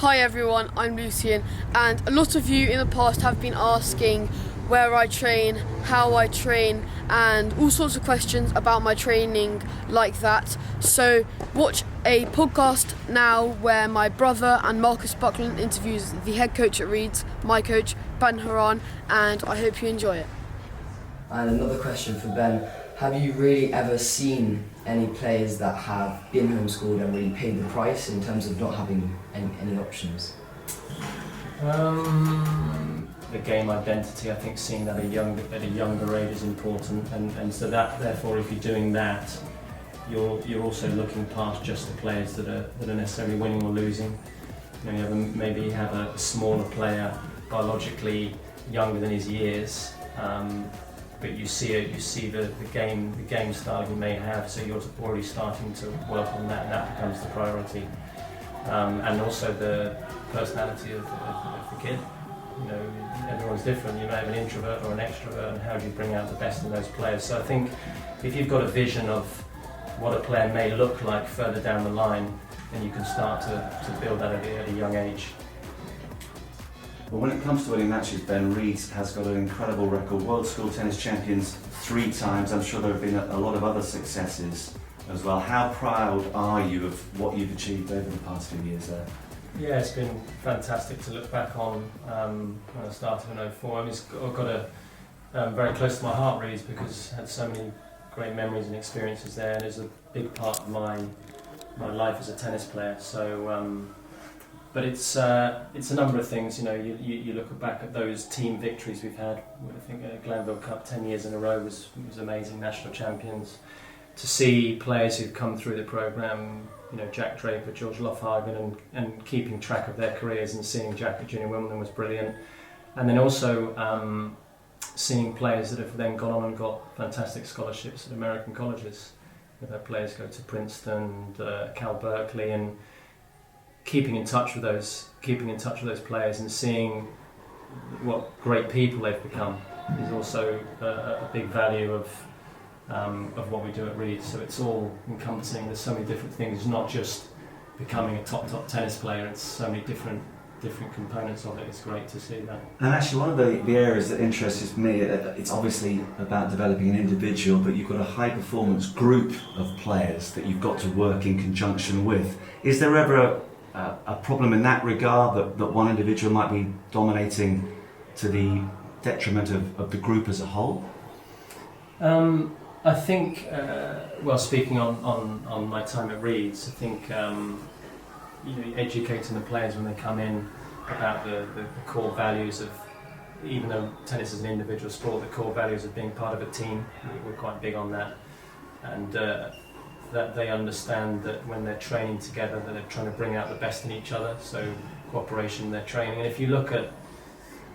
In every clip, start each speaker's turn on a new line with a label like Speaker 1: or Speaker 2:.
Speaker 1: Hi everyone, I'm Lucian, and a lot of you in the past have been asking where I train, how I train, and all sorts of questions about my training like that. So watch a podcast now where my brother and Marcus Buckland interviews the head coach at Leeds, my coach, Ben Haran, and I hope you enjoy it.
Speaker 2: And another question for Ben, have you really ever seen any players that have been homeschooled and really paid the price in terms of not having any options?
Speaker 3: The game identity, I think seeing that at a younger age is important, and so that therefore if you're doing that, you're also looking past just the players that are necessarily winning or losing. You know, maybe have a smaller player biologically younger than his years, but you see the game style he may have, so you're already starting to work on that, and that becomes the priority. And also the personality of the kid. You know, everyone's different. You may have an introvert or an extrovert, and how do you bring out the best in those players? So I think if you've got a vision of what a player may look like further down the line, then you can start to build that at a young age.
Speaker 4: Well, when it comes to winning matches, Ben, Reed has got an incredible record. World School Tennis Champions 3 times. I'm sure there have been a lot of other successes as well. How proud are you of what you've achieved over the past few years there?
Speaker 3: Yeah, it's been fantastic to look back on when I started in 04. I mean, it's got very close to my heart, really, because I had so many great memories and experiences there, and it's a big part of my life as a tennis player. So, but it's a number of things. You know, you look back at those team victories we've had. I think Glanville Cup 10 years in a row was amazing. National champions. To see players who've come through the programme, you know, Jack Draper, George Lofhagen, and keeping track of their careers, and seeing Jack at Junior Wimbledon was brilliant. And then also seeing players that have then gone on and got fantastic scholarships at American colleges. We've had players go to Princeton and Cal Berkeley, and keeping in touch with those players and seeing what great people they've become is also a big value of what we do at Reed. So it's all encompassing. There's so many different things. It's not just becoming a top tennis player. It's so many different components of it. It's great to see that.
Speaker 4: And actually, one of the areas that interests me, it's obviously about developing an individual, but you've got a high performance group of players that you've got to work in conjunction with. Is there ever a problem in that regard, that one individual might be dominating to the detriment of the group as a whole?
Speaker 3: I think, speaking on my time at Reeds, I think educating the players when they come in about the core values of, even though tennis is an individual sport, the core values of being part of a team, we're quite big on that, and that they understand that when they're training together, that they're trying to bring out the best in each other, so cooperation in their training. And if you look at,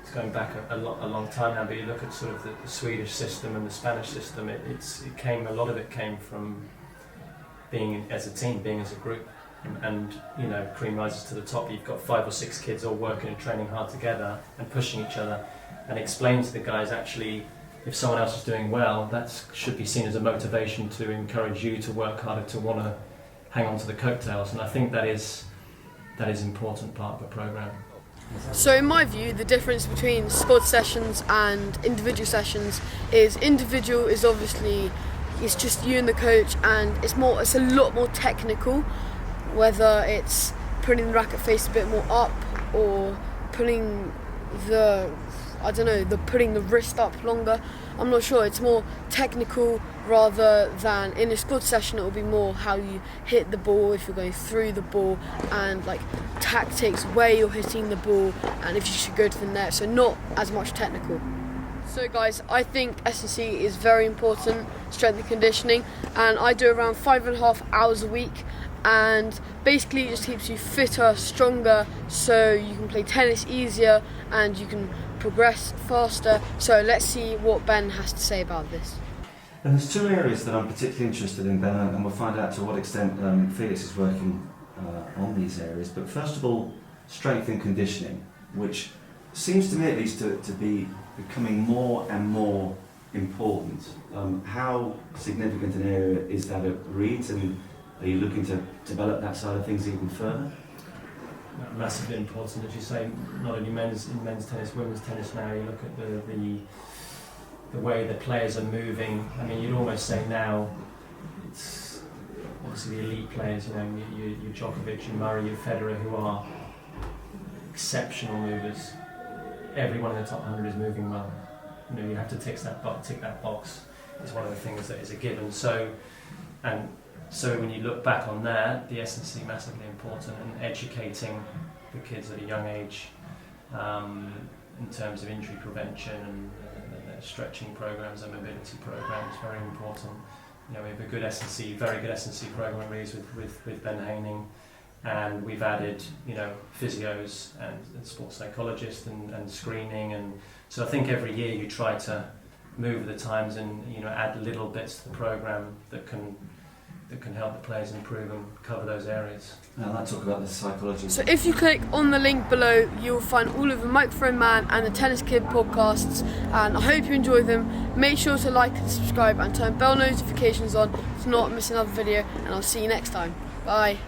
Speaker 3: it's going back a long time now, but you look at sort of the Swedish system and the Spanish system, a lot of it came from being as a team, being as a group, and you know, cream rises to the top. You've got 5 or 6 kids all working and training hard together and pushing each other, and explain to the guys, actually, if someone else is doing well, that should be seen as a motivation to encourage you to work harder, to want to hang on to the coattails, and I think that is an important part of the programme.
Speaker 1: So in my view, the difference between squad sessions and individual sessions is individual is obviously, it's just you and the coach, and it's a lot more technical, whether it's putting the racket face a bit more up or putting putting the wrist up longer. I'm not sure, it's more technical rather than in a squad session. It will be more how you hit the ball, if you're going through the ball, and like tactics, where you're hitting the ball, and if you should go to the net, so not as much technical. So guys, I think S&C is very important, strength and conditioning, and I do around 5.5 hours a week, and basically it just keeps you fitter, stronger, so you can play tennis easier and you can progress faster. So let's see what Ben has to say about this.
Speaker 4: And there's 2 areas that I'm particularly interested in, Ben, and we'll find out to what extent Felix is working on these areas. But first of all, strength and conditioning, which seems to me at least to be becoming more and more important. How significant an area is that at Reeds, and are you looking to develop that side of things even further?
Speaker 3: massively important, as you say, not only men's tennis, women's tennis now. You look at the way the players are moving. I mean, you'd almost say now, it's obviously the elite players, you know, your Djokovic, your Murray, your Federer, who are exceptional movers. Everyone in the top 100 is moving well. You know, you have to tick that box. It's one of the things that is a given. So when you look back on that, the S&C massively important, and educating the kids at a young age in terms of injury prevention and stretching programs and mobility programs, very important. You know, we have a good S&C, very good S&C program with Ben Haran, and we've added, you know, physios and sports psychologists and screening, and so I think every year you try to move with the times and, you know, add little bits to the program that can help the players improve and cover those areas.
Speaker 4: Now let's talk about the psychology.
Speaker 1: So if you click on the link below, you'll find all of the Microphone Man and the Tennis Kid podcasts, and I hope you enjoy them. Make sure to like and subscribe and turn bell notifications on to not miss another video, and I'll see you next time. Bye.